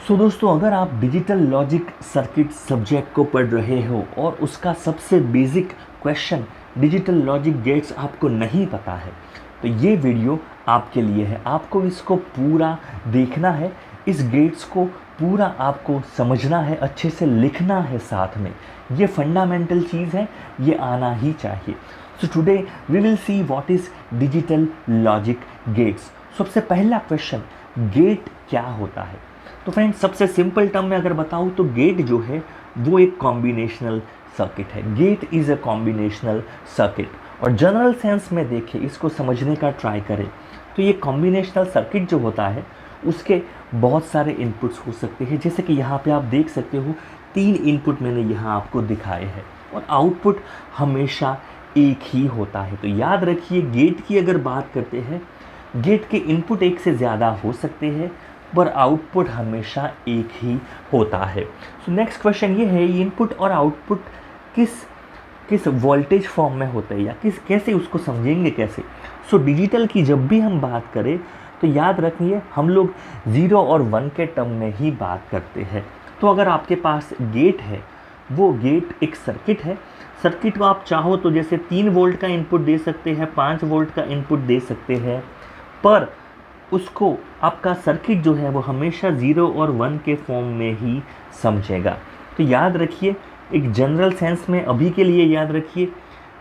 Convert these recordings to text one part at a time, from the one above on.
दोस्तों, अगर आप डिजिटल लॉजिक सर्किट सब्जेक्ट को पढ़ रहे हो और उसका सबसे basic question digital logic gets आपको नहीं पता है, तो ये वीडियो आपके लिए है। आपको इसको पूरा देखना है, इस गेट्स को पूरा आपको समझना है, अच्छे से लिखना है साथ में। ये फंडामेंटल चीज़ है, ये आना ही चाहिए। So today we will see what is digital logic gates. सबसे पहला क्वेश्चन, गेट क्या होता है? तो फ्रेंड्स, सबसे सिंपल टर्म में अगर बताऊँ तो गेट जो है वो एक कॉम्बिनेशनल सर्किट है। Gate is a combinational circuit. और जनरल सेंस में देखें, इसको समझने का ट्राई करें तो ये कॉम्बिनेशनल सर्किट जो होता है उसके बहुत सारे इनपुट्स हो सकते हैं। जैसे कि यहाँ पे आप देख सकते हो 3 इनपुट मैंने यहाँ आपको दिखाए हैं और आउटपुट हमेशा एक ही होता है। तो याद रखिए, गेट की अगर बात करते हैं, गेट के इनपुट एक से ज़्यादा हो सकते हैं पर आउटपुट हमेशा एक ही होता है। सो नेक्स्ट क्वेश्चन ये है, इनपुट और आउटपुट किस किस वोल्टेज फॉर्म में होते हैं या कैसे उसको समझेंगे कैसे? सो डिजिटल की जब भी हम बात करें तो याद रखिए, हम लोग 0 और 1 के टर्म में ही बात करते हैं। तो अगर आपके पास गेट है, वो गेट एक सर्किट है। सर्किट को आप चाहो तो जैसे 3 वोल्ट का इनपुट दे सकते हैं, 5 वोल्ट का इनपुट दे सकते हैं, पर उसको आपका सर्किट जो है वो हमेशा 0 और 1 के फॉर्म में ही समझेगा। तो याद रखिए, एक जनरल सेंस में अभी के लिए याद रखिए,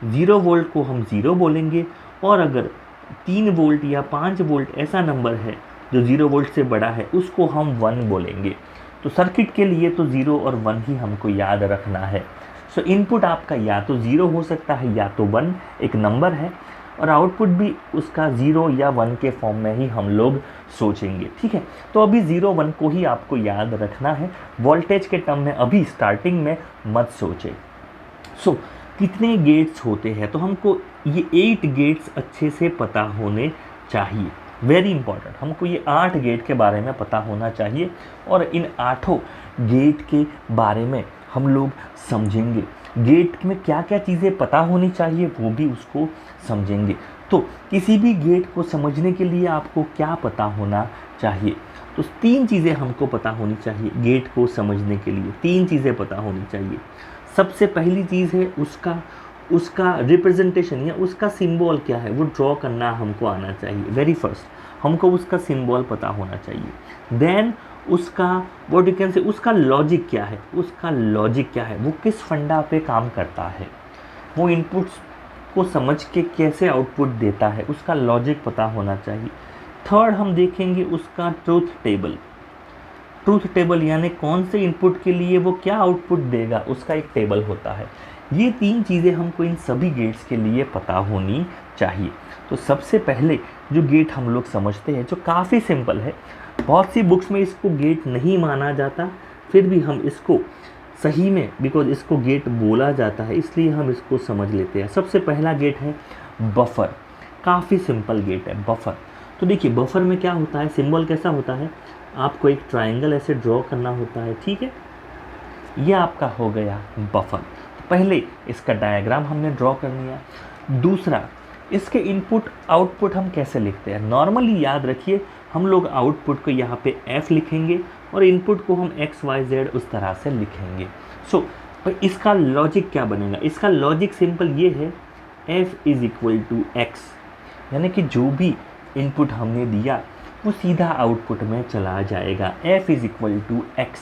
0 वोल्ट को हम 0 बोलेंगे और अगर 3 वोल्ट या 5 वोल्ट ऐसा नंबर है जो 0 वोल्ट से बड़ा है, उसको हम 1 बोलेंगे। तो सर्किट के लिए तो 0 और 1 ही हमको याद रखना है। सो इनपुट आपका या तो 0 हो सकता है या तो 1, एक नंबर है, और आउटपुट भी उसका 0 या 1 के फॉर्म में ही हम लोग सोचेंगे। ठीक है, तो अभी 0 1 को ही आपको याद रखना है, वोल्टेज के टर्म में अभी स्टार्टिंग में मत सोचे। सो कितने गेट्स होते हैं? तो हमको ये 8 गेट्स अच्छे से पता होने चाहिए। वेरी इंपॉर्टेंट, हमको ये 8 गेट के बारे में पता होना चाहिए और इन 8 गेट के बारे में हम लोग समझेंगे। गेट में क्या क्या चीज़ें पता होनी चाहिए वो भी उसको समझेंगे। तो किसी भी गेट को समझने के लिए आपको क्या पता होना चाहिए? तो 3 चीज़ें हमको पता होनी चाहिए गेट को समझने के लिए। 3 चीज़ें पता होनी चाहिए। सबसे पहली चीज़ है उसका रिप्रेजेंटेशन या उसका सिंबल क्या है, वो ड्रॉ करना हमको आना चाहिए। वेरी फर्स्ट हमको उसका सिंबल पता होना चाहिए। देन उसका व्हाट यू कैन से, उसका लॉजिक क्या है, उसका लॉजिक क्या है, वो किस फंडा पे काम करता है, वो इनपुट्स को समझ के कैसे आउटपुट देता है, उसका लॉजिक पता होना चाहिए। थर्ड हम देखेंगे उसका ट्रूथ टेबल। ट्रूथ टेबल यानी कौन से इनपुट के लिए वो क्या आउटपुट देगा, उसका एक टेबल होता है। ये 3 चीज़ें हमको इन सभी गेट्स के लिए पता होनी चाहिए। तो सबसे पहले जो गेट हम लोग समझते हैं, जो काफ़ी सिंपल है, बहुत सी बुक्स में इसको गेट नहीं माना जाता, फिर भी हम इसको सही में, बिकॉज इसको गेट बोला जाता है इसलिए हम इसको समझ लेते हैं। सबसे पहला गेट है बफर। काफ़ी सिंपल गेट है बफर। तो देखिए, बफर में क्या होता है, सिंबल कैसा होता है, आपको एक ट्रायंगल ऐसे ड्रॉ करना होता है। ठीक है, ये आपका हो गया बफर। पहले इसका डायग्राम हमने ड्रॉ कर लिया। दूसरा, इसके इनपुट आउटपुट हम कैसे लिखते हैं? नॉर्मली याद रखिए, हम लोग आउटपुट को यहाँ पे F लिखेंगे और इनपुट को हम X Y Z उस तरह से लिखेंगे। सो इसका लॉजिक क्या बनेगा? इसका लॉजिक सिंपल ये है, F is equal to X, यानी कि जो भी इनपुट हमने दिया वो सीधा आउटपुट में चला जाएगा। F is equal to X,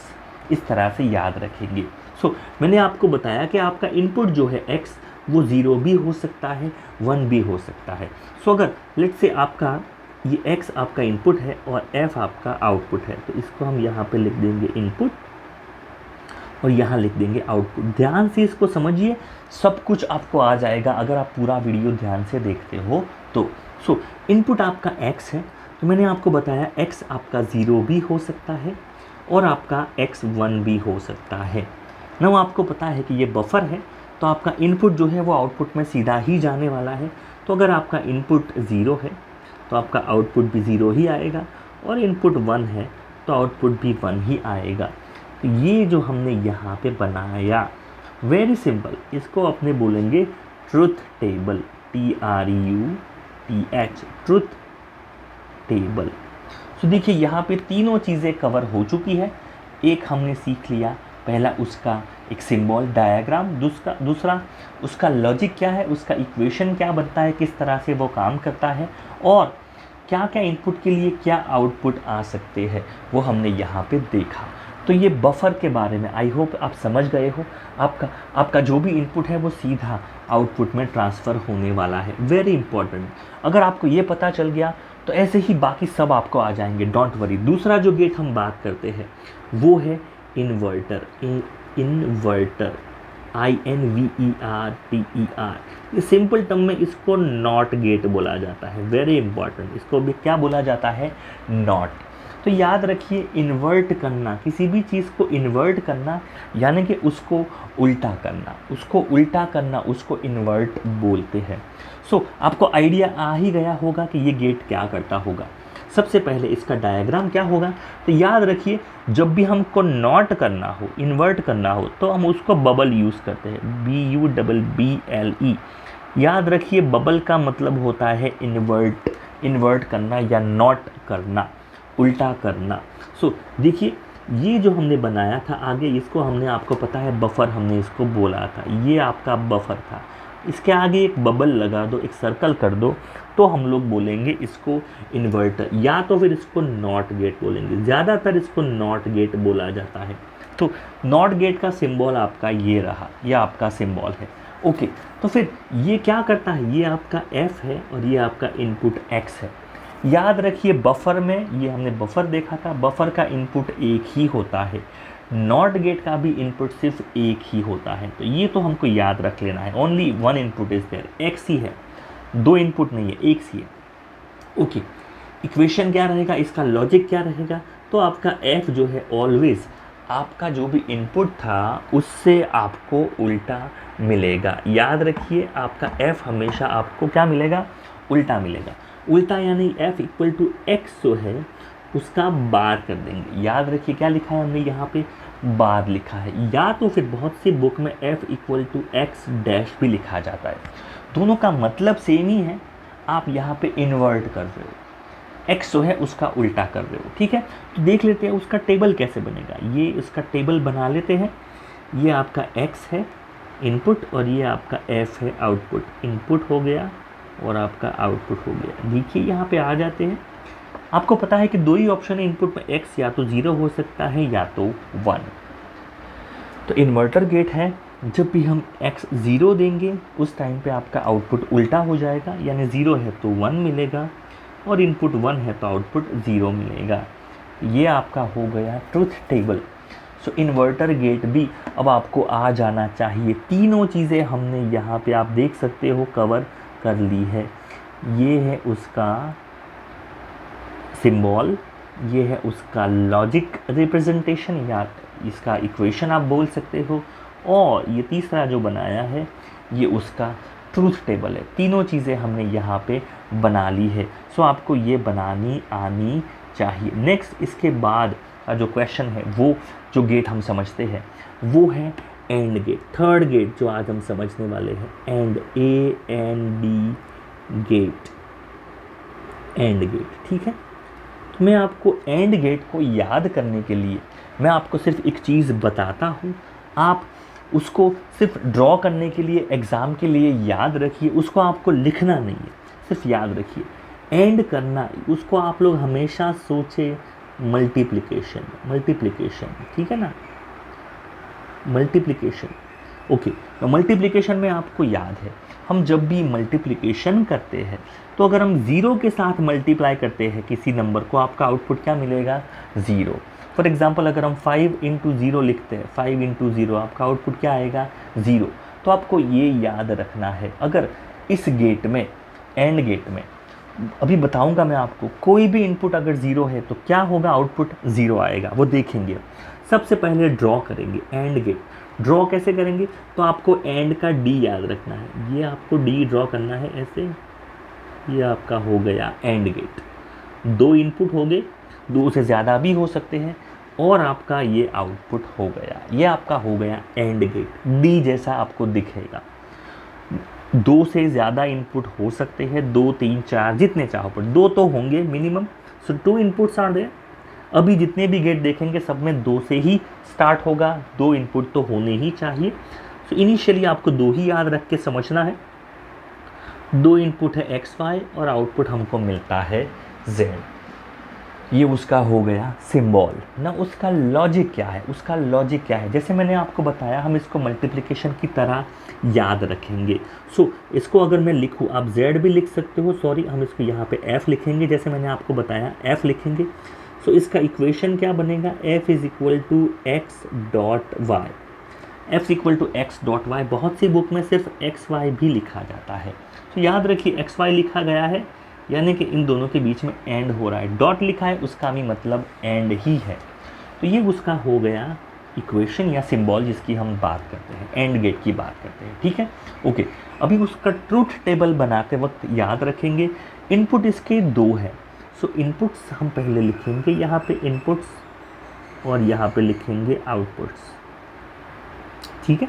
इस तरह से याद रखेंगे। सो मैंने आपको बताया कि आपका इनपुट जो है X, वो 0 भी हो सकता है, 1 भी हो सकता है। सो अगर लेट्स से आपका ये X आपका इनपुट है और F आपका आउटपुट है, तो इसको हम यहाँ पे लिख देंगे इनपुट और यहाँ लिख देंगे आउटपुट। ध्यान से इसको समझिए, सब कुछ आपको आ जाएगा अगर आप पूरा वीडियो ध्यान से देखते हो तो। सो इनपुट आपका X है, तो मैंने आपको बताया X आपका 0 भी हो सकता है और आपका X 1 भी हो सकता है ना। आपको पता है कि ये बफर है, तो आपका इनपुट जो है वो आउटपुट में सीधा ही जाने वाला है। तो अगर आपका इनपुट 0 है तो आपका आउटपुट भी 0 ही आएगा, और इनपुट 1 है तो आउटपुट भी 1 ही आएगा। तो ये जो हमने यहाँ पे बनाया, वेरी सिंपल, इसको अपने बोलेंगे truth table, TRUTH, truth table. तो देखिए, यहाँ पे तीनों चीज़ें कवर हो चुकी है। एक हमने सीख लिया, पहला उसका एक सिंबल डायग्राम, दूसरा उसका लॉजिक क्या है, उसका इक्वेशन क्या बनता है, किस तरह से वो काम करता है, और क्या क्या इनपुट के लिए क्या आउटपुट आ सकते हैं, वो हमने यहाँ पे देखा। तो ये बफर के बारे में आई होप आप समझ गए हो। आपका जो भी इनपुट है वो सीधा आउटपुट में ट्रांसफ़र होने वाला है। वेरी इंपॉर्टेंट, अगर आपको ये पता चल गया तो ऐसे ही बाकी सब आपको आ जाएंगे, डोंट वरी। दूसरा जो गेट हम बात करते हैं वो है इन्वर्टर। इन्वर्टर INVERTER, ये सिंपल टर्म में इसको नॉट गेट बोला जाता है। वेरी इंपॉर्टेंट, इसको भी क्या बोला जाता है, नॉट। तो याद रखिए, इन्वर्ट करना, किसी भी चीज़ को इन्वर्ट करना यानी कि उसको उल्टा करना, उसको इन्वर्ट बोलते हैं। सो आपको आइडिया आ ही गया होगा कि ये गेट क्या करता होगा। सबसे पहले इसका डायग्राम क्या होगा, तो याद रखिए जब भी हमको नॉट करना हो, इन्वर्ट करना हो, तो हम उसको बबल यूज़ करते हैं, BUBBLE। याद रखिए बबल का मतलब होता है इन्वर्ट करना या नॉट करना, उल्टा करना। सो देखिए ये जो हमने बनाया था आगे, इसको हमने, आपको पता है बफर हमने इसको बोला था, ये आपका बफर था। इसके आगे एक बबल लगा दो, एक सर्कल कर दो, तो हम लोग बोलेंगे इसको इन्वर्टर, या तो फिर इसको नॉट गेट बोलेंगे। ज़्यादातर इसको नॉट गेट बोला जाता है। तो नॉट गेट का सिंबल आपका ये रहा, ये आपका सिंबल है। ओके, तो फिर ये क्या करता है, ये आपका F है और ये आपका इनपुट X है। याद रखिए बफर में, ये हमने बफर देखा था, बफर का इनपुट एक ही होता है, नॉट गेट का भी इनपुट सिर्फ एक ही होता है। तो ये तो हमको याद रख लेना है, only one input is there, X ही है, दो इनपुट नहीं है, एक ही है। ओके, इक्वेशन क्या रहेगा, इसका लॉजिक क्या रहेगा, तो आपका F जो है ऑलवेज आपका जो भी इनपुट था उससे आपको उल्टा मिलेगा। याद रखिए आपका F हमेशा आपको क्या मिलेगा, उल्टा मिलेगा। उल्टा यानी F इक्वल टू X जो है उसका बार कर देंगे। याद रखिए क्या लिखा है हमने यहाँ पे, बार लिखा है, या तो फिर बहुत सी बुक में F equal to X dash भी लिखा जाता है। दोनों का मतलब सेम ही है, आप यहाँ पे इन्वर्ट कर रहे हो, X जो है उसका उल्टा कर रहे हो। ठीक है, तो देख लेते हैं उसका टेबल कैसे बनेगा। ये उसका टेबल बना लेते हैं। ये आपका X है इनपुट और ये आपका F है आउटपुट। इनपुट हो गया और आपका आउटपुट हो गया। देखिए यहाँ पे आ जाते हैं। आपको पता है कि दो ही ऑप्शन है इनपुट में, X या तो 0 हो सकता है या तो 1। तो इन्वर्टर गेट है, जब भी हम X 0 देंगे उस टाइम पे आपका आउटपुट उल्टा हो जाएगा, यानी 0 है तो 1 मिलेगा और इनपुट 1 है तो आउटपुट 0 मिलेगा। ये आपका हो गया ट्रुथ टेबल। सो इन्वर्टर गेट भी अब आपको आ जाना चाहिए। तीनों चीज़ें हमने यहाँ पे आप देख सकते हो कवर कर ली है। ये है उसका सिंबल, ये है उसका लॉजिक रिप्रेजेंटेशन या इसका इक्वेशन आप बोल सकते हो, और ये तीसरा जो बनाया है ये उसका ट्रूथ टेबल है। तीनों चीज़ें हमने यहाँ पे बना ली है। सो आपको ये बनानी आनी चाहिए। नेक्स्ट इसके बाद का जो क्वेश्चन है, वो जो गेट हम समझते हैं वो है एंड गेट। थर्ड गेट जो आज हम समझने वाले हैं, and, AND gate, and gate. ठीक है, तो मैं आपको एंड गेट को याद करने के लिए मैं आपको सिर्फ एक चीज़ बताता हूँ, आप उसको सिर्फ ड्रॉ करने के लिए, एग्ज़ाम के लिए याद रखिए, उसको आपको लिखना नहीं है, सिर्फ याद रखिए। एंड करना, उसको आप लोग हमेशा सोचे मल्टीप्लिकेशन, ठीक है ना, मल्टीप्लिकेशन। ओके, तो मल्टीप्लिकेशन में आपको याद है, हम जब भी मल्टीप्लिकेशन करते हैं तो अगर हम 0 के साथ मल्टीप्लाई करते हैं किसी नंबर को, आपका आउटपुट क्या मिलेगा, 0। फॉर एग्जांपल अगर हम 5 इंटू 0 लिखते हैं, 5 इंटू 0, आपका आउटपुट क्या आएगा, 0। तो आपको ये याद रखना है। अगर इस गेट में, एंड गेट में, अभी बताऊंगा मैं आपको, कोई भी इनपुट अगर 0 है तो क्या होगा, आउटपुट 0 आएगा, वो देखेंगे। सबसे पहले ड्रॉ करेंगे एंड गेट। ड्रॉ कैसे करेंगे, तो आपको एंड का D याद रखना है, ये आपको D ड्रॉ करना है ऐसे। ये आपका हो गया एंड गेट। दो इनपुट हो गए, दो से ज़्यादा भी हो सकते हैं, और आपका ये आउटपुट हो गया, ये आपका हो गया एंड गेट। D जैसा आपको दिखेगा। 2 से ज़्यादा इनपुट हो सकते हैं, 2, 3, 4 जितने चाहो, पर 2 तो होंगे मिनिमम। सो 2 इनपुट्स आर देयर, अभी जितने भी गेट देखेंगे सब में 2 से ही स्टार्ट होगा, 2 इनपुट तो होने ही चाहिए। तो इनिशियली आपको 2 ही याद रख के समझना है। 2 इनपुट है एक्स वाई और आउटपुट हमको मिलता है जेड। ये उसका हो गया सिंबल ना। उसका लॉजिक क्या है, उसका लॉजिक क्या है, जैसे मैंने आपको बताया हम इसको मल्टीप्लिकेशन की तरह याद रखेंगे। सो इसको अगर मैं लिखूँ, आप z भी लिख सकते हो, सॉरी हम इसको यहाँ पे f लिखेंगे, जैसे मैंने आपको बताया f लिखेंगे। सो इसका इक्वेशन क्या बनेगा, f is equal to x dot y. f equal to x dot y, बहुत सी बुक में सिर्फ एक्स वाई भी लिखा जाता है, तो याद रखिए एक्स वाई लिखा गया है, यानी कि इन दोनों के बीच में एंड हो रहा है। डॉट लिखा है उसका भी मतलब एंड ही है। तो ये उसका हो गया इक्वेशन या सिंबल जिसकी हम बात करते हैं, एंड गेट की बात करते हैं, ठीक है। ओके, अभी उसका ट्रूथ टेबल बनाते वक्त याद रखेंगे इनपुट इसके 2 है। सो इनपुट्स हम पहले लिखेंगे यहाँ पे इनपुट्स और यहाँ पे लिखेंगे आउटपुट्स, ठीक है।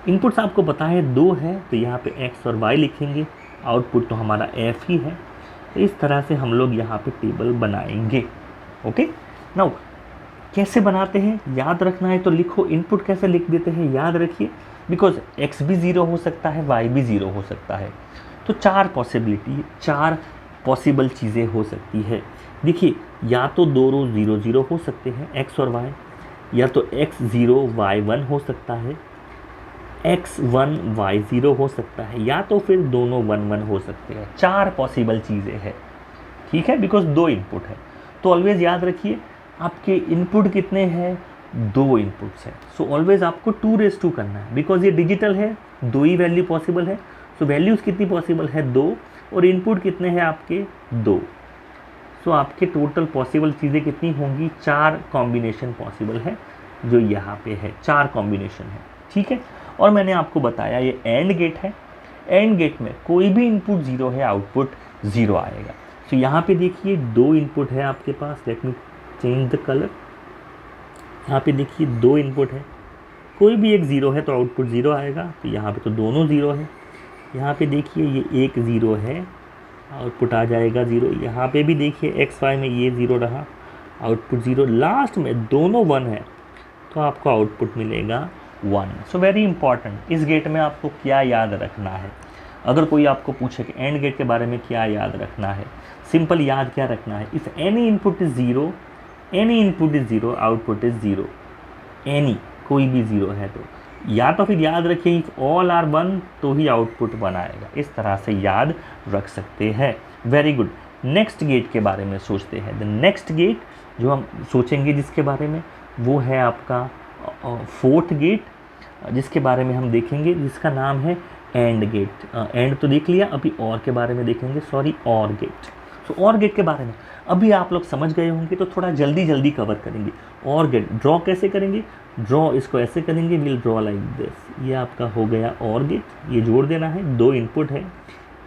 इनपुट्स आपको पता है 2 है, तो यहाँ पे एक्स और वाई लिखेंगे, आउटपुट तो हमारा एफ ही है। तो इस तरह से हम लोग यहाँ पे टेबल बनाएंगे। ओके, नाउ कैसे बनाते हैं याद रखना है, तो लिखो इनपुट कैसे लिख देते हैं याद रखिए, बिकॉज एक्स भी 0 हो सकता है, वाई भी 0 हो सकता है। तो 4 पॉसिबल चीज़ें हो सकती है। देखिए, या तो दोनों 0 0 हो सकते हैं एक्स और वाई, या तो x 0 y 1 हो सकता है, x 1 y 0 हो सकता है, या तो फिर दोनों 1 1 हो सकते हैं। 4 पॉसिबल चीज़ें हैं, ठीक है, बिकॉज 2 इनपुट है। तो ऑलवेज याद रखिए आपके इनपुट कितने हैं, 2 इनपुट्स हैं। सो ऑलवेज आपको 2 करना है, बिकॉज ये डिजिटल है, 2 ही वैल्यू पॉसिबल है। सो वैल्यूज़ कितनी पॉसिबल है, 2, और इनपुट कितने हैं आपके 2। सो आपके टोटल पॉसिबल चीज़ें कितनी होंगी, 4 कॉम्बिनेशन पॉसिबल है, जो यहाँ पे है 4 कॉम्बिनेशन है, ठीक है। और मैंने आपको बताया ये एंड गेट है, एंड गेट में कोई भी इनपुट 0 है, आउटपुट 0 आएगा। सो यहाँ पे देखिए 2 इनपुट है आपके पास, let me change the colour. यहाँ पे देखिए 2 इनपुट है, कोई भी एक 0 है तो आउटपुट 0 आएगा, तो यहाँ पे तो दोनों 0 है। यहाँ पे देखिए ये एक 0 है, आउटपुट आ जाएगा 0। यहाँ पे भी देखिए एक्स वाई में ये 0 रहा, आउटपुट 0। लास्ट में दोनों 1 है, तो आपको आउटपुट मिलेगा 1। सो वेरी इंपॉर्टेंट, इस गेट में आपको क्या याद रखना है। अगर कोई आपको पूछे कि एंड गेट के बारे में क्या याद रखना है, सिंपल याद क्या रखना है, if any input is 0, any input is 0, output is 0। Any, कोई भी 0 है तो, या तो फिर याद रखिए इफ ऑल आर 1 तो ही आउटपुट 1 आएगा। इस तरह से याद रख सकते हैं। Very good. नेक्स्ट गेट के बारे में सोचते हैं। द नेक्स्ट गेट जो हम सोचेंगे जिसके बारे में, वो है आपका 4th गेट, जिसके बारे में हम देखेंगे, जिसका नाम है एंड गेट। एंड तो देख लिया, अभी और के बारे में देखेंगे, सॉरी और गेट। सो और गेट के बारे में अभी आप लोग समझ गए होंगे, तो थोड़ा जल्दी जल्दी कवर करेंगे। और गेट ड्रॉ कैसे करेंगे, ड्रॉ इसको ऐसे करेंगे, विल ड्रॉ लाइक दिस। ये आपका हो गया और गेट, ये जोड़ देना है, 2 इनपुट है,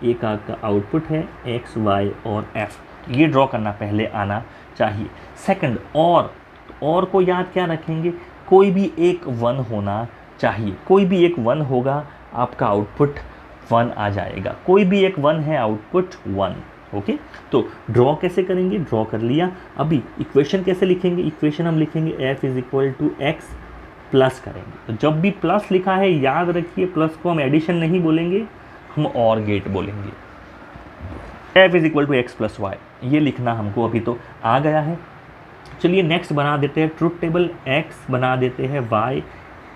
एक आपका आउटपुट है एक्स वाई और एफ। ये ड्रॉ करना पहले आना चाहिए। सेकंड और को याद क्या रखेंगे, कोई भी एक 1 होना चाहिए, कोई भी एक 1 होगा आपका आउटपुट 1 आ जाएगा। कोई भी एक 1 है, आउटपुट 1। ओके, तो ड्रॉ कैसे करेंगे, ड्रॉ कर लिया। अभी इक्वेशन कैसे लिखेंगे, इक्वेशन हम लिखेंगे f is equal to x plus करेंगे। तो जब भी प्लस लिखा है याद रखिए, प्लस को हम एडिशन नहीं बोलेंगे, हम और गेट बोलेंगे। f is equal to x plus y, ये लिखना हमको अभी तो आ गया है। चलिए नेक्स्ट बना देते हैं ट्रुथ टेबल। x बना देते हैं y,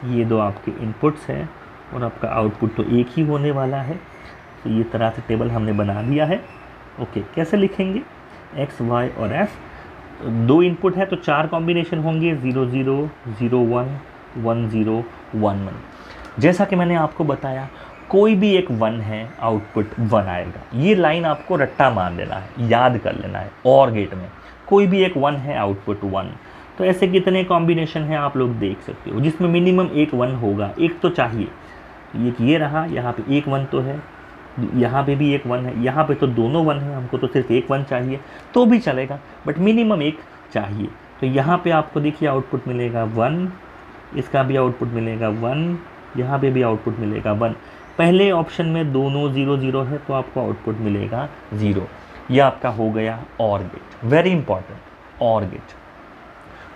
ये 2 आपके इनपुट्स हैं और आपका आउटपुट तो एक ही होने वाला है। तो ये तरह से टेबल हमने बना दिया है। ओके, कैसे लिखेंगे, x y और f, 2 इनपुट है तो 4 कॉम्बिनेशन होंगे, 0 0 0 1 1 0 1 1। जैसा कि मैंने आपको बताया, कोई भी एक 1 है, आउटपुट 1 आएगा। ये लाइन आपको रट्टा मान लेना है, याद कर लेना है। और गेट में कोई भी एक 1 है, आउटपुट 1। तो ऐसे कितने कॉम्बिनेशन हैं आप लोग देख सकते हो, जिसमें मिनिमम एक 1 होगा, एक तो चाहिए। ये रहा, यहाँ पे एक 1 तो है, यहाँ पे भी एक 1 है, यहाँ पे तो दोनों 1 है, हमको तो सिर्फ एक 1 चाहिए तो भी चलेगा, बट मिनिमम एक चाहिए। तो यहाँ पे आपको देखिए आउटपुट मिलेगा 1, इसका भी आउटपुट मिलेगा 1, यहाँ पे भी आउटपुट मिलेगा 1। पहले ऑप्शन में दोनों 0 0 है तो आपको आउटपुट मिलेगा 0। यह आपका हो गया और गेट। वेरी इंपॉर्टेंट, और गेट।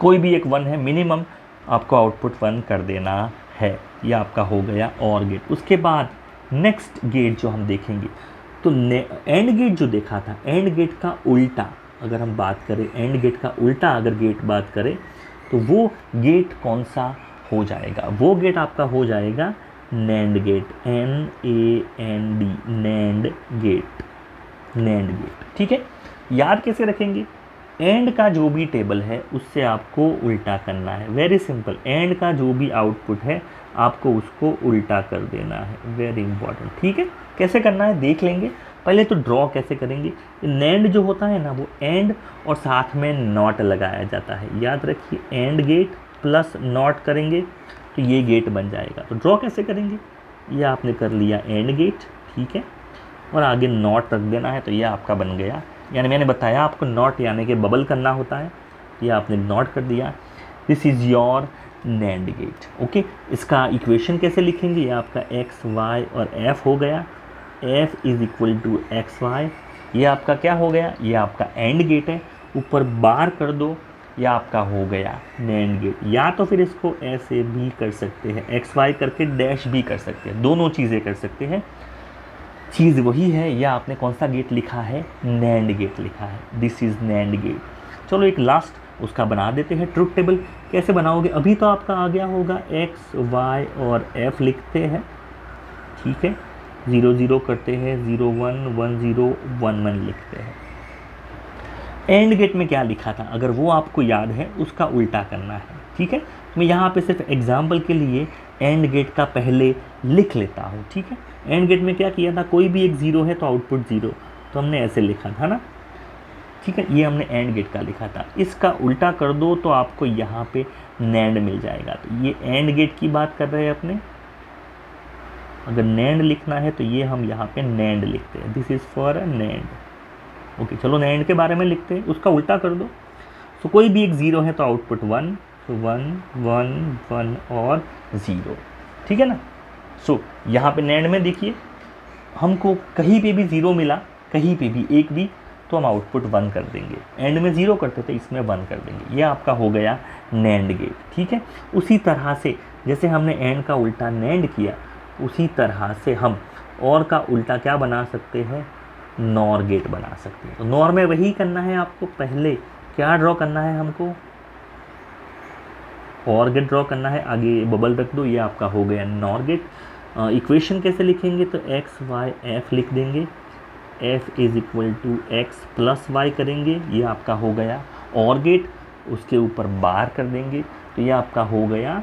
कोई भी एक 1 है, मिनिमम आपको आउटपुट 1 कर देना है। ये आपका हो गया और गेट। उसके बाद नेक्स्ट गेट जो हम देखेंगे, तो एंड गेट जो देखा था, एंड गेट का उल्टा अगर हम बात करें, एंड गेट का उल्टा अगर गेट बात करें, तो वो गेट कौन सा हो जाएगा? वो गेट आपका हो जाएगा NAND gate, NAND, NAND gate, NAND gate. ठीक है, याद कैसे रखेंगे? एंड का जो भी टेबल है उससे आपको उल्टा करना है। वेरी सिंपल, एंड का जो भी आउटपुट है आपको उसको उल्टा कर देना है। Very important. ठीक है, कैसे करना है देख लेंगे। पहले तो ड्रॉ कैसे करेंगे। नैंड जो होता है ना, वो एंड और साथ में नॉट लगाया जाता है। याद रखिए, एंड गेट प्लस नॉट करेंगे तो ये गेट बन जाएगा। तो ड्रॉ कैसे करेंगे? ये आपने कर लिया एंड गेट, ठीक है, और आगे नॉट रख देना है, तो ये आपका बन गया। यानी मैंने बताया आपको नॉट यानी कि बबल करना होता है, ये आपने नॉट कर दिया। This is your NAND gate. Okay, इसका इक्वेशन कैसे लिखेंगे? ये आपका एक्स वाई और एफ हो गया। F is equal to x y. ये आपका क्या हो गया? ये आपका एंड गेट है। ऊपर बार कर दो, या आपका हो गया नैंड गेट। या तो फिर इसको ऐसे भी कर सकते हैं, एक्स वाई करके डैश भी कर सकते हैं, दोनों चीज़ें कर सकते हैं, चीज़ वही है। या आपने कौन सा गेट लिखा है? नैंड गेट लिखा है। This is NAND gate. चलो एक लास्ट उसका बना देते हैं ट्रुथ टेबल। कैसे बनाओगे? अभी तो आपका आ गया होगा, एक्स वाई और एफ लिखते हैं, ठीक है, 0 0 करते हैं, 0 1 1 0 1 1 लिखते हैं। एंड गेट में क्या लिखा था, अगर वो आपको याद है उसका उल्टा करना है। ठीक है, मैं यहाँ पे सिर्फ एग्जाम्पल के लिए एंड गेट का पहले लिख लेता हूँ। ठीक है, एंड गेट में क्या किया था, कोई भी एक 0 है तो आउटपुट 0, तो हमने ऐसे लिखा था ना। ठीक है, ये हमने एंड गेट का लिखा था। इसका उल्टा कर दो तो आपको यहाँ पे नैंड मिल जाएगा। तो ये एंड गेट की बात कर रहे हैं अपने। अगर नैंड लिखना है तो ये हम यहाँ पे नैंड लिखते हैं। This is for a NAND. Okay, चलो नैंड के बारे में लिखते हैं, उसका उल्टा कर दो। तो कोई भी एक 0 है तो आउटपुट 1, तो 1 1 1 और 0। ठीक है ना। सो यहाँ पे नैंड में देखिए, हमको कहीं पे भी 0 मिला, कहीं पे भी एक भी, तो हम आउटपुट 1 कर देंगे। एंड में 0 करते थे, इसमें 1 कर देंगे। ये आपका हो गया नैंड गेट। ठीक है, उसी तरह से जैसे हमने एंड का उल्टा नैंड किया, उसी तरह से हम और का उल्टा क्या बना सकते हैं? नॉर गेट बना सकते हैं। तो नॉर में वही करना है आपको। पहले क्या ड्रॉ करना है हमको? और गेट ड्रॉ करना है, आगे बबल रख दो, ये आपका हो गया नॉर गेट। इक्वेशन कैसे लिखेंगे? तो एक्स वाई एफ लिख देंगे। F is equal to x plus y करेंगे, ये आपका हो गया और गेट। उसके ऊपर बार कर देंगे, तो ये आपका हो गया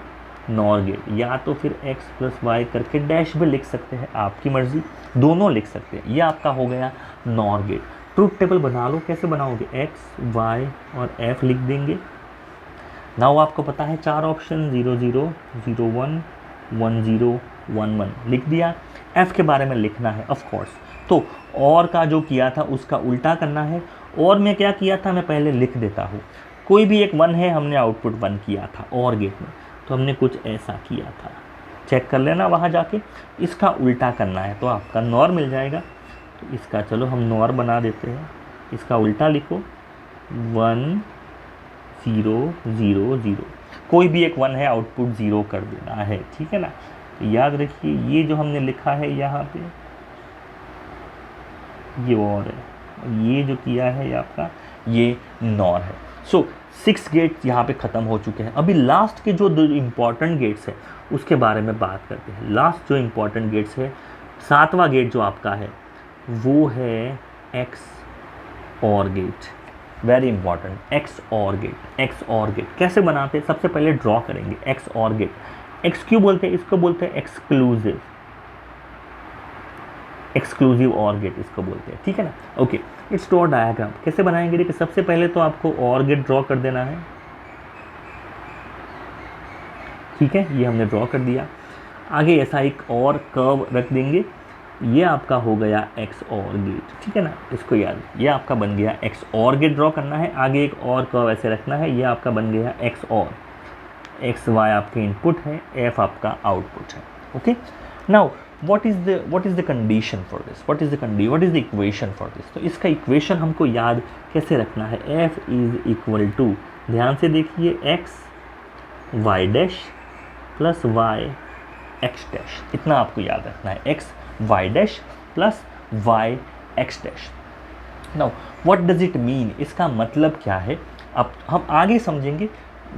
नॉर गेट। या तो फिर एक्स प्लस वाई करके डैश भी लिख सकते हैं, आपकी मर्ज़ी, दोनों लिख सकते हैं। ये आपका हो गया नॉर गेट। ट्रुथ टेबल बना लो। कैसे बनाओगे? एक्स वाई और एफ लिख देंगे। नाउ आपको पता है 4 ऑप्शन, 0 0 0 1 1 0 1 1 लिख दिया। एफ के बारे में लिखना है ऑफ कोर्स, तो और का जो किया था उसका उल्टा करना है। और मैं क्या किया था, मैं पहले लिख देता हूँ। कोई भी एक 1 है, हमने आउटपुट 1 किया था और गेट में, तो हमने कुछ ऐसा किया था, चेक कर लेना वहाँ जाके। इसका उल्टा करना है तो आपका नॉर मिल जाएगा। तो इसका चलो हम नॉर बना देते हैं। इसका उल्टा लिखो 1 0 0 0। कोई भी एक 1 है, आउटपुट 0 कर देना है। ठीक है ना। तो याद रखिए, ये जो हमने लिखा है यहाँ पे, ये और है, ये जो किया है ये आपका, ये नॉर है। सो 6 गेट्स यहाँ पे ख़त्म हो चुके हैं। अभी लास्ट के जो 2 इम्पॉर्टेंट गेट्स है उसके बारे में बात करते हैं। लास्ट जो इम्पॉर्टेंट गेट्स है, 7वां गेट जो आपका है वो है एक्स और गेट। वेरी इंपॉर्टेंट, एक्स और गेट। एक्स और गेट कैसे बनाते हैं? सबसे पहले ड्रॉ करेंगे एक्स और गेट। एक्स क्यों बोलते हैं? इसको बोलते हैं एक्सक्लूसिव, एक्सक्लूसिव और गेट इसको बोलते हैं। ठीक है ना। Okay, it's draw diagram. कैसे बनाएंगे? देखिए, सबसे पहले तो आपको और गेट ड्रॉ कर देना है। ठीक है, ये हमने ड्रॉ कर दिया। आगे ऐसा एक और कर्व रख देंगे, ये आपका हो गया एक्स और गेट। ठीक है ना, इसको याद, ये आपका बन गया एक्स और गेट। ड्रॉ करना है, आगे एक और कर्व ऐसे रखना है, ये आपका बन गया एक्स और। एक्स वाई आपके इनपुट है, एफ आपका आउटपुट है। Okay, now what is the condition for this, what is the equation for this. तो इसका इक्वेशन हमको याद कैसे रखना है, एफ इज़ इक्वल टू, ध्यान से देखिए, x y dash plus y x dash, इतना आपको याद रखना है, x y dash plus y x dash. Now what does it mean, इसका मतलब क्या है अब हम आगे समझेंगे।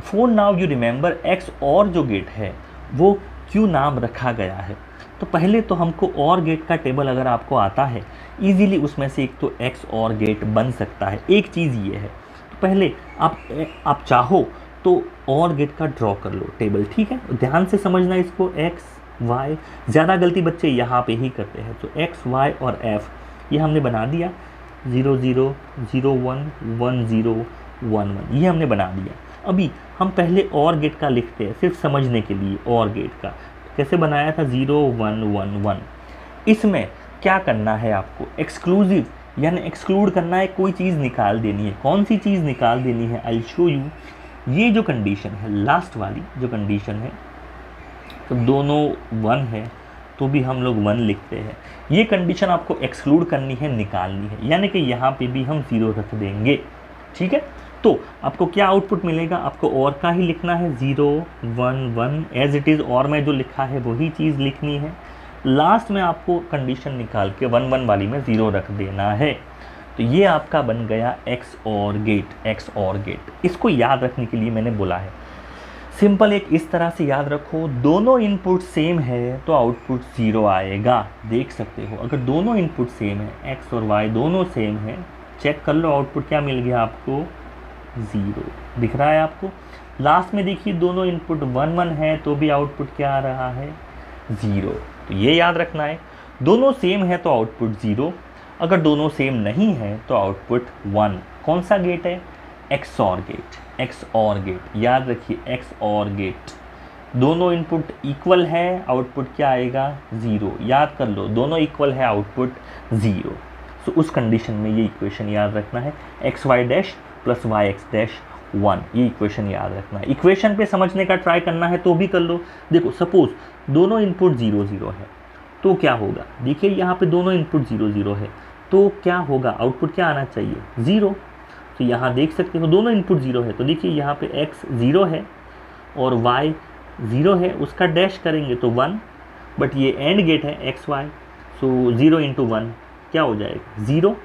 For now you remember XOR जो गेट है वो क्यों नाम रखा गया है। तो पहले तो हमको और गेट का टेबल अगर आपको आता है इजीली उसमें से एक तो एक्स और गेट बन सकता है। एक चीज़ ये है, तो पहले आप चाहो तो और गेट का ड्रॉ कर लो टेबल, ठीक है। ध्यान से समझना इसको, एक्स वाई, ज़्यादा गलती बच्चे यहाँ पे ही करते हैं। तो एक्स वाई और एफ ये हमने बना दिया, 0 0 0 1 1 0 1 1, ये हमने बना दिया। अभी हम पहले और गेट का लिखते हैं सिर्फ समझने के लिए। और गेट का कैसे बनाया था, 0 1 1 1। इसमें क्या करना है आपको, एक्सक्लूसिव यानी एक्सक्लूड करना है, कोई चीज़ निकाल देनी है। कौन सी चीज़ निकाल देनी है, आई शो यू। ये जो कंडीशन है, लास्ट वाली जो कंडीशन है, तो दोनों 1 है तो भी हम लोग 1 लिखते हैं। ये कंडीशन आपको एक्सक्लूड करनी है, निकालनी है, यानी कि यहाँ पे भी हम 0 रख देंगे, ठीक है। तो आपको क्या आउटपुट मिलेगा, आपको और का ही लिखना है, 0 1 1 एज इट इज़, और में जो लिखा है वही चीज़ लिखनी है। लास्ट में आपको कंडीशन निकाल के 1 1 वाली में 0 रख देना है। तो ये आपका बन गया एक्स और गेट, एक्स और गेट। इसको याद रखने के लिए मैंने बोला है, सिंपल एक इस तरह से याद रखो, दोनों इनपुट सेम है तो आउटपुट 0 आएगा। देख सकते हो अगर दोनों इनपुट सेम है, एक्स और वाई दोनों सेम है, चेक कर लो आउटपुट क्या मिल गया आपको, 0 दिख रहा है आपको। लास्ट में देखिए दोनों इनपुट 1 1 है तो भी आउटपुट क्या आ रहा है, 0। तो ये याद रखना है, दोनों सेम है तो आउटपुट 0, अगर दोनों सेम नहीं है तो आउटपुट 1। कौन सा गेट है, एक्स और गेट, एक्स और गेट, याद रखिए एक्स और गेट। दोनों इनपुट इक्वल है, आउटपुट क्या आएगा, 0। याद कर लो दोनों इक्वल है, आउटपुट 0। सो उस कंडीशन में ये इक्वेशन याद रखना है, x y dash plus y x dash 1, ये इक्वेशन याद रखना है। इक्वेशन पे समझने का ट्राई करना है तो भी कर लो। देखो सपोज दोनों इनपुट 0 0 है तो क्या होगा, देखिए यहाँ पे दोनों इनपुट 0 0 है तो क्या होगा, आउटपुट क्या आना चाहिए, 0। तो यहाँ देख सकते हो दोनों इनपुट 0 है, तो देखिए यहाँ पे x 0 है और y 0 है, उसका डैश करेंगे तो 1, बट ये एंड गेट है एक्स वाई, सो 0 × 1 क्या हो जाएगा, 0।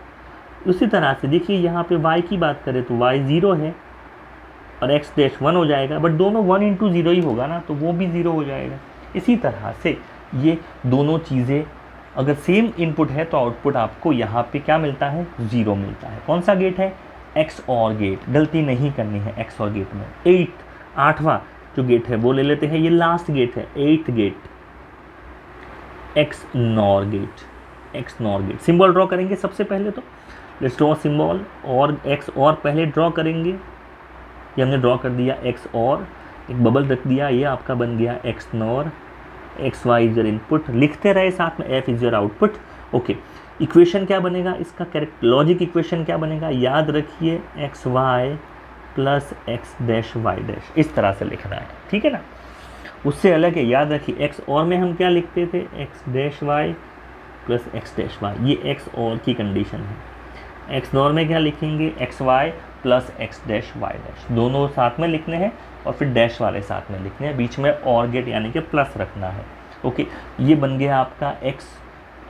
उसी तरह से देखिए यहाँ पे y की बात करें तो y 0 है और x डैश 1 हो जाएगा, बट दोनों 1 × 0 ही होगा ना, तो वो भी 0 हो जाएगा। इसी तरह से ये दोनों चीज़ें अगर सेम इनपुट है तो आउटपुट आपको यहाँ पे क्या मिलता है, 0 मिलता है। कौन सा गेट है, एक्स और गेट, गलती नहीं करनी है एक्स और गेट में। 8वां जो गेट है वो ले लेते हैं, ये लास्ट गेट है, 8th gate, x NOR gate, x NOR gate. Symbol draw करेंगे सबसे पहले, तो लेट्स ड्रॉ सिंबल, और एक्स और पहले ड्रॉ करेंगे, ये हमने ड्रॉ कर दिया एक्स और, एक बबल रख दिया, ये आपका बन गया x NOR, x y is your input, लिखते रहे साथ में F is your output. Okay, equation क्या बनेगा इसका, करेक्ट लॉजिक इक्वेशन क्या बनेगा, याद रखिए x y plus x dash y dash, इस तरह से लिखना है, ठीक है ना। उससे अलग है, याद रखिए एक्स और में हम क्या लिखते थे, x dash y plus x dash y, ये एक्स और की कंडीशन है। एक्स नॉर में क्या लिखेंगे, x y plus x dash y dash, दोनों साथ में लिखने हैं और फिर डैश वाले साथ में लिखने हैं, बीच में और गेट यानी कि प्लस रखना है। ओके, ये बन गया आपका एक्स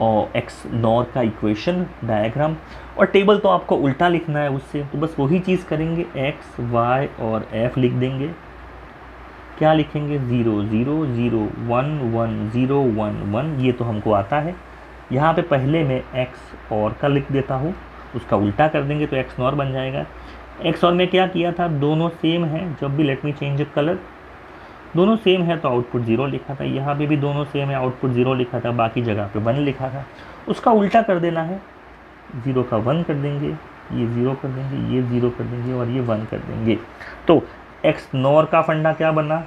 और एक्स नॉर का इक्वेशन डायग्राम। और टेबल तो आपको उल्टा लिखना है उससे, तो बस वही चीज़ करेंगे, एक्स वाई और एफ लिख देंगे, क्या लिखेंगे, 0 0 0 1 1 0 1 1, ये तो हमको आता है। यहाँ पे पहले मैं एक्स और का लिख देता हूँ, उसका उल्टा कर देंगे तो एक्स नॉर बन जाएगा। एक्स और में क्या किया था, दोनों सेम है, जब भी लेट मी चेंज कलर, दोनों सेम है तो आउटपुट 0 लिखा था, यहाँ पे भी दोनों सेम है, आउटपुट 0 लिखा था, बाकी जगह पे 1 लिखा था। उसका उल्टा कर देना है, 0 का 1 कर देंगे, ये 0 कर देंगे, ये 0 कर देंगे और ये 1 कर देंगे। तो एक्स नॉर का फंडा क्या बना,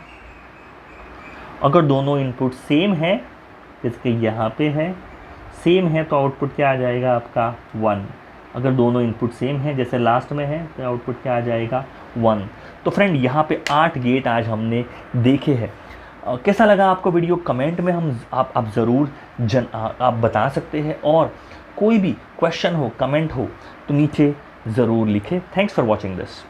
अगर दोनों इनपुट सेम है, जैसे कि यहाँ पे है सेम है, तो आउटपुट क्या आ जाएगा आपका 1। अगर दोनों इनपुट सेम है जैसे लास्ट में है तो आउटपुट क्या आ जाएगा, 1। तो फ्रेंड यहाँ पे 8 गेट आज हमने देखे हैं। कैसा लगा आपको वीडियो कमेंट में हम आप ज़रूर आप बता सकते हैं, और कोई भी क्वेश्चन हो, कमेंट हो तो नीचे ज़रूर लिखें। Thanks for watching this.